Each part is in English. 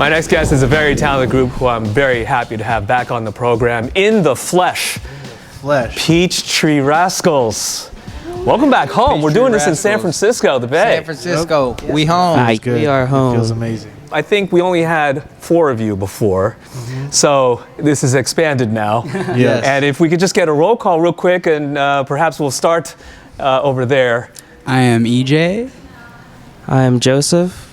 My next guest is a very talented group who I'm very happy to have back on the program in the flesh. Peach Tree Rascals. Welcome back home. We're doing this in San Francisco, the Bay. San Francisco, we home. We are home. It feels amazing. I think we only had 4 of you before, so this is expanded now. Yes. And if we could just get a roll call real quick, and perhaps we'll start over there. I am EJ. I am Joseph.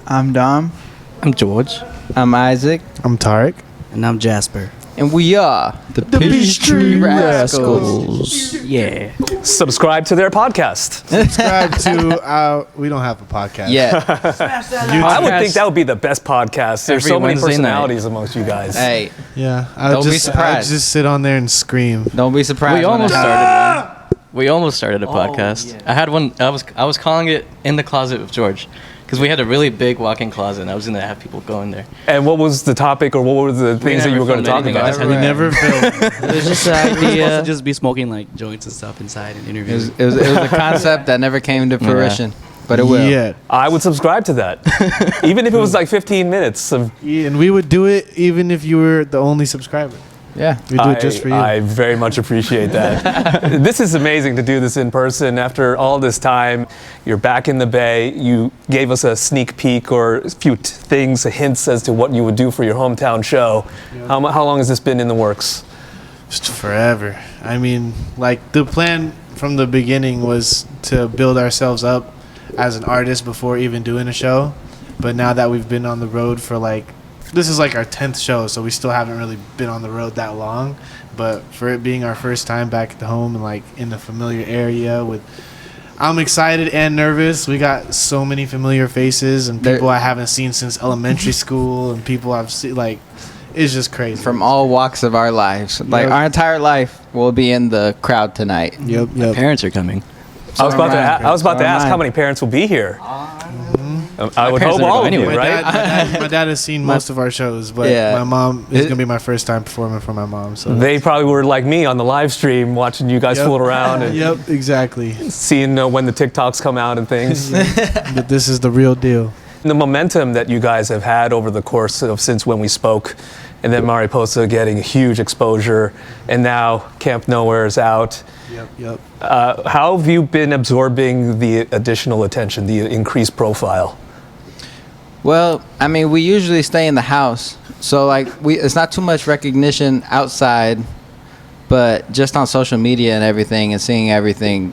I'm Dom. I'm George. I'm Isaac. I'm Tarek. And I'm Jasper. And we are the Peachtree Rascals. Yeah. Subscribe to their podcast. Subscribe to our. We don't have a podcast. Yeah. I would think that would be the best podcast. There's Every so many Wednesday personalities amongst you guys. Hey, Yeah. Don't be I'd surprised. just sit on there and scream. don't be surprised. We when almost I- started one. We almost started a podcast. yeah. I had one. I was calling it In the Closet with George, because we had a really big walk-in closet, and I was gonna have people go in there. And what was the topic, or what were the things that you were going to talk filmed anything. I about? just had We to- never filmed. It was just an We're supposed idea. to just be smoking like joints and stuff inside and It interviews. was a concept that never came to fruition, but it will. Yeah. I would subscribe to that, even if it was like 15 minutes of. And we would do it even if you were the only subscriber. Yeah. We do it just for you. I very much appreciate that. This is amazing to do this in person. After all this time, you're back in the Bay. You gave us a sneak peek or a few things, hints as to what you would do for your hometown show. How long has this been in the works? Just forever. I mean, like, the plan from the beginning was to build ourselves up as an artist before even doing a show. But now that we've been on the road for this is like our 10th show, so we still haven't really been on the road that long. But for it being our first time back at the home and like in a familiar area I'm excited and nervous. We got so many familiar faces and people I haven't seen since elementary school, and people I've seen, it's just crazy. From all walks of our lives, Yep. our entire life will be in the crowd tonight. Yep. Parents are coming. I was about to ask mine. how many parents will be here. I would parents hope never all go of you, anyway. right? My dad has seen most of our shows, but Yeah. my mom is gonna be my first time performing for my mom. So They probably were like me on the live stream, watching you guys Yep. fool around and Yep, exactly. seeing when the TikToks come out and things. But this is the real deal. The momentum that you guys have had over the course of since when we spoke, and then Mariposa getting a huge exposure, and now Camp Nowhere is out. Yep. How have you been absorbing the additional attention, the increased profile? Well, I mean, we usually stay in the house, so it's not too much recognition outside, but just on social media and everything and seeing everything.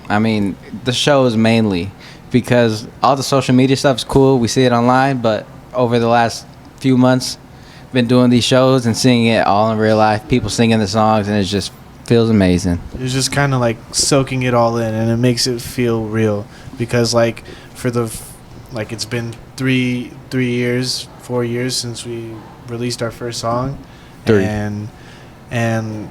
I mean, the shows mainly, because all the social media stuff is cool. We see it online, but over the last few months, been doing these shows and seeing it all in real life. People singing the songs, and it just feels amazing. It's just kind of like soaking it all in, and it makes it feel real. Because it's been 4 years since we released our first song, 3. and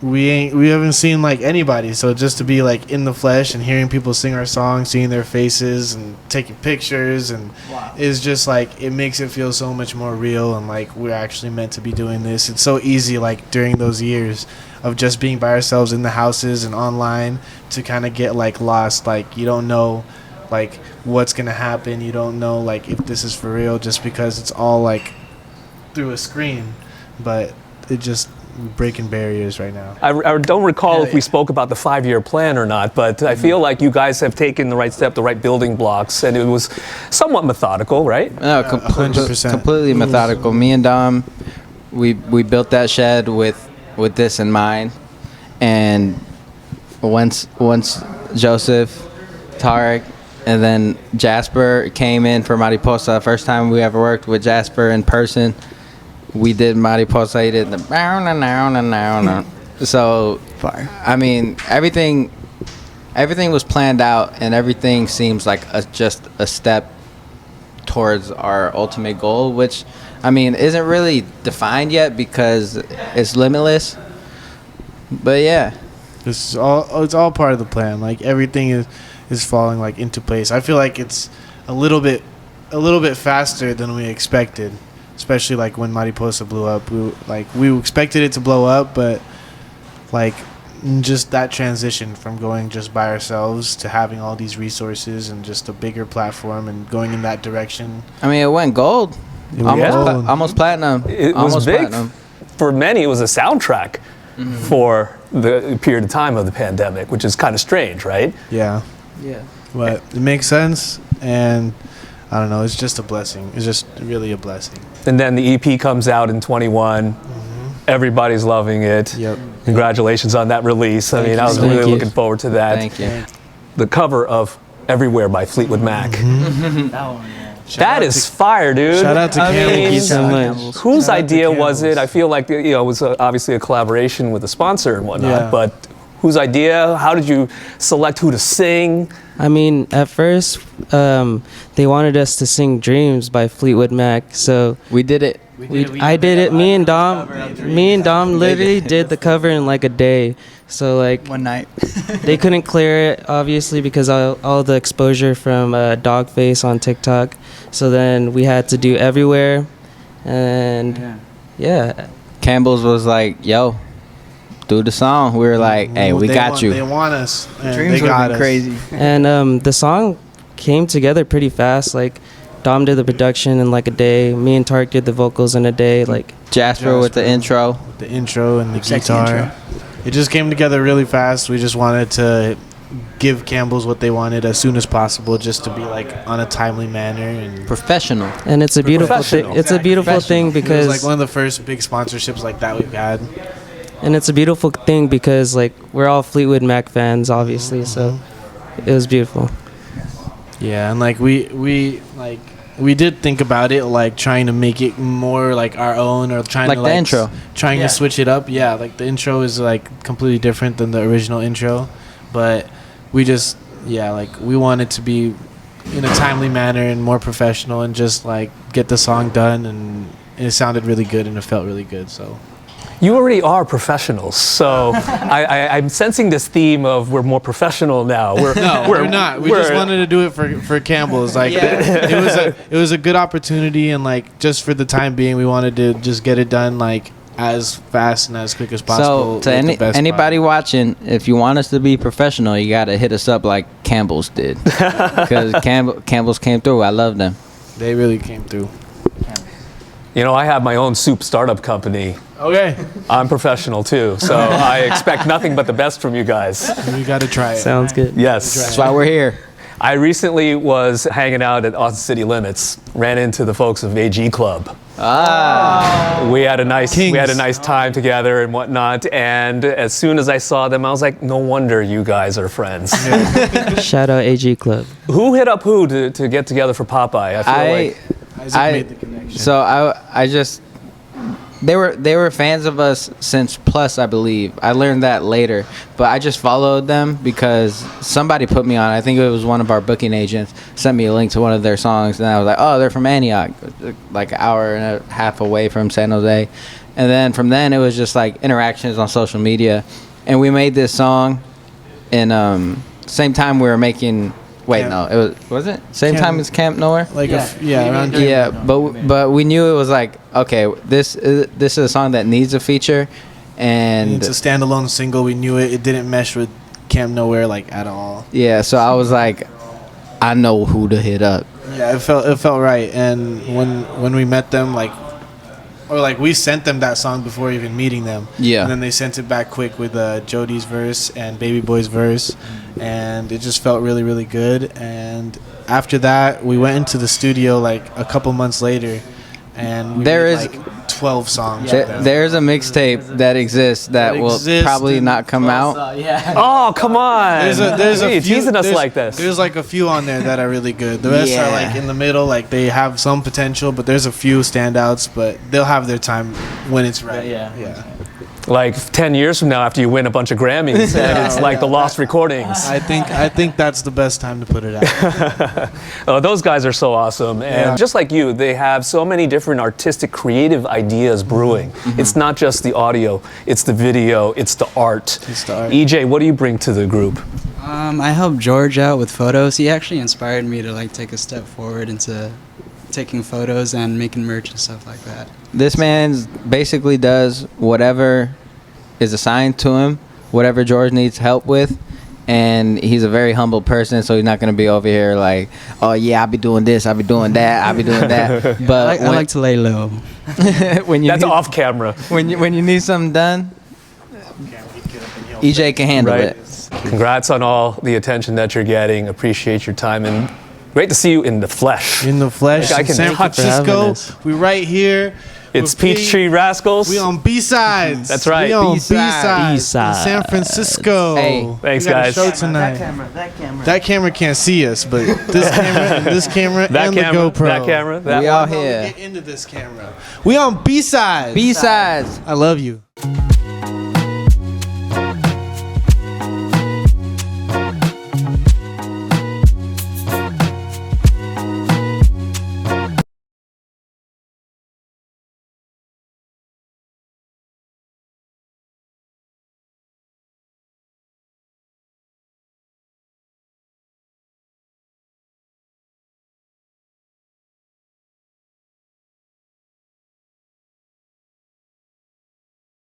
we haven't seen anybody. So just to be in the flesh and hearing people sing our song, seeing their faces and taking pictures, and is just it makes it feel so much more real, and we're actually meant to be doing this. It's so easy during those years of just being by ourselves in the houses and online to kind of get lost. You don't know what's gonna happen. You don't know if this is for real, just because it's all through a screen. But it just breaking barriers right now. I don't recall if we Yeah. spoke about the 5-year plan or not, but I feel like you guys have taken the right step, the right building blocks, and it was somewhat methodical, right? No, 100%. completely methodical. Me and Dom, we built that shed with this in mind, and once Joseph, Tarek, and then Jasper came in for Mariposa. First time we ever worked with Jasper in person. We did Mariposa. He did the now. So Fire. I mean, everything was planned out, and everything seems like just a step towards our ultimate goal, which I mean isn't really defined yet because it's limitless. But yeah, It's all part of the plan. Everything is falling into place. I feel like it's a little bit faster than we expected, especially when Mariposa blew up. We expected it to blow up, but just that transition from going just by ourselves to having all these resources and just a bigger platform and going in that direction. I mean, it went gold. It went gold. Almost platinum. It almost was big. Platinum. For many, it was a soundtrack for the period of time of the pandemic, which is kind of strange, right? Yeah. Yeah. But it makes sense, and I don't know, it's just a blessing. It's just really a blessing. And then the EP comes out in 21. Everybody's loving it. Yep. Congratulations on that release. I mean, I was Thank really you. looking forward to that. Thank you. The cover of Everywhere by Fleetwood Mac. Shout That out is to- fire, dude. Shout out to I Campbell's. mean, Thank you so much. whose Shout out to idea was it? Campbell's. I feel like it was obviously a collaboration with a sponsor and whatnot, Yeah. but whose idea? How did you select who to sing? I mean, at first, they wanted us to sing "Dreams" by Fleetwood Mac. So We did it. I did it. Me and Dom literally did the cover in like a day. So like One night. they couldn't clear it obviously because all the exposure from Dogface on TikTok. So then we had to do "Everywhere," and yeah. Campbell's was like, "Yo, do the song." We were like, "Hey, we They got want- you." They want us. And Dreams they would got have been us. crazy. And the song came together pretty fast. Like Dom did the production in like a day. Me and Tark did the vocals in a day. Like Jasper with the Jasper. intro. The intro and the Sexy guitar. intro. It just came together really fast. We just wanted to give Campbell's what they wanted as soon as possible, just to be like on a timely manner. And Professional. and it's a beautiful thing. Professional. It's a beautiful thing it was because like one of the first big sponsorships like that we've had. and it's a beautiful thing because like we're all Fleetwood Mac fans obviously. So it was beautiful. Yeah, and like we did think about it, like trying to make it more like our own, or trying Like to the intro. trying to switch it up. Yeah, like the intro is like completely different than the original intro, but we just like we wanted to be in a timely manner and more professional, and just like get the song done, and it sounded really good and it felt really good. So You already are professionals, so I'm sensing this theme of we're more professional now. we're not. We just wanted to do it for Campbell's. Like it was a good opportunity, and like just for the time being, we wanted to just get it done like as fast and as quick as possible. So to with the best anybody product. watching, if you want us to be professional, you got to hit us up like Campbell's did. Because Campbell's came through. I love them. They really came through. You know, I have my own soup startup company. Okay, I'm professional too, so I expect nothing but the best from you guys. we got to try it. Sounds good. Yes. That's why we're here. I recently was hanging out at Austin City Limits, ran into the folks of AG Club. We had a nice time together and whatnot, and as soon as I saw them, I was like, no wonder you guys are friends. Shout out AG Club. Who hit up who to get together for Popeye? I feel like Isaac made the connection. So I just they were fans of us since Plus, I believe. I learned that later, but I just followed them because somebody put me on. I think it was one of our booking agents sent me a link to one of their songs, and I was like, oh, they're from Antioch, like an hour and a half away from San Jose. And then from then it was just like interactions on social media, and we made this song. And same time we were making. Wait, Camp- no, was it same Camp- time as Camp Nowhere? Like around Yeah, but we knew it was like, okay, this is a song that needs a feature, and it's a standalone single. We knew it. It didn't mesh with Camp Nowhere like at all. yeah, so I was like, I know who to hit up. Yeah, it felt right. And when we met them, like we sent them that song before even meeting them. Yeah. And then they sent it back quick with Jody's verse and Baby Boy's verse, and it just felt really, really good. And after that, we went into the studio like a couple months later, and we There made, is- like 12 songs. with them. There's a mixtape that exists that will exists probably and- not come out. oh, come on. There's Why are a you few, teasing us there's- like this. There's like a few on there that are really good. The rest Yeah. are like in the middle, like they have some potential, but there's a few standouts. But they'll have their time when it's right. Yeah. Like 10 years from now, after you win a bunch of Grammys, and it's like the lost recordings. I think that's the best time to put it out. Oh, those guys are so awesome. And Yeah. just like you, they have so many different artistic, creative ideas brewing. It's not just the audio, it's the video, it's the art. It's the art. EJ, what do you bring to the group? I helped George out with photos. He actually inspired me to like take a step forward into taking photos and making merch and stuff like that. This man basically does whatever is assigned to him whatever George needs help with. And he's a very humble person, so he's not gonna be over here like, oh yeah, I'll be doing this, I'll be doing that, I'll be doing that. But I like to lay low. when you That's need, off camera. when you need something done, EJ can handle Right. it. Congrats on all the attention that you're getting. Appreciate your time and great to see you in the flesh. In the flesh, Like, I can San thank you for having Francisco. us. We right here. It's with Pete. Peachtree Rascals. We on B-sides. That's right. We on B-sides. B-sides in San Francisco. Hey. Thanks, we got guys. A show tonight. That camera can't see us, but this camera, and this camera, that and camera, the GoPro. that camera, that We one. all No, we here. get into this camera. We on B-sides. B-sides. I love you.